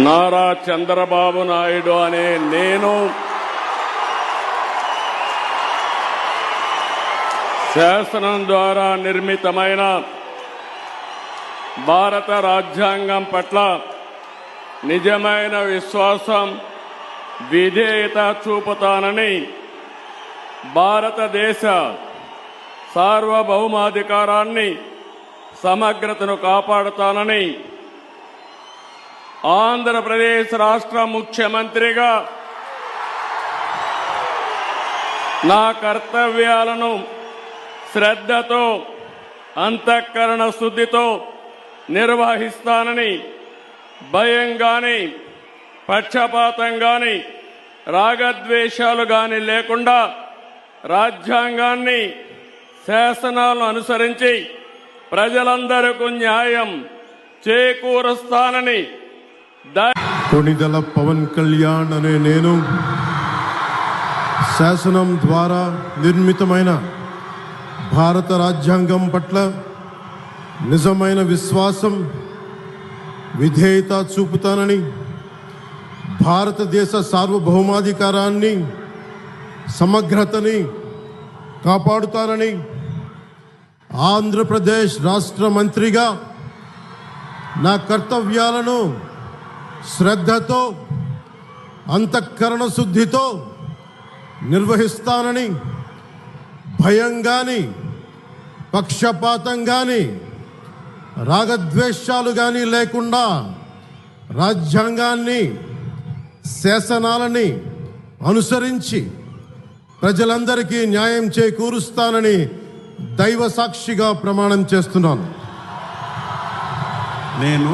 నారా చంద్రబాబు నాయుడు అనే నేను శాసనం ద్వారా నిర్మితమైన భారత రాజ్యాంగం పట్ల నిజమైన విశ్వాసం, విధేయత చూపుతానని, భారతదేశ సార్వభౌమాధికారాన్ని, సమగ్రతను కాపాడుతానని ఆంధ్రప్రదేశ్ రాష్ట్ర ముఖ్యమంత్రిగా నా కర్తవ్యాలను శ్రద్ధతో, అంతఃకరణ శుద్ధితో నిర్వహిస్తానని, భయం గాని, పక్షపాతం గాని, రాగద్వేషాలు గాని లేకుండా రాజ్యాంగాన్ని, శాసనాలను అనుసరించి ప్రజలందరికీ న్యాయం చేకూరుస్తానని కొణిదెల పవన్ కళ్యాణ్ అనే నేను శాసనం ద్వారా నిర్మితమైన భారత రాజ్యాంగం పట్ల నిజమైన విశ్వాసం, విధేయత చూపుతానని, భారతదేశ సార్వభౌమాధికారాన్ని, సమగ్రతని కాపాడుతానని, ఆంధ్రప్రదేశ్ రాష్ట్ర మంత్రిగా నా కర్తవ్యాలను శ్రద్ధతో, అంతఃకరణ శుద్ధితో నిర్వహిస్తానని, భయం గాని, పక్షపాతం గాని, రాగద్వేషాలు గాని లేకుండా రాజ్యాంగాన్ని, శాసనాలని అనుసరించి ప్రజలందరికీ న్యాయం చేకూరుస్తానని దైవ సాక్షిగా ప్రమాణం చేస్తున్నాను. నేను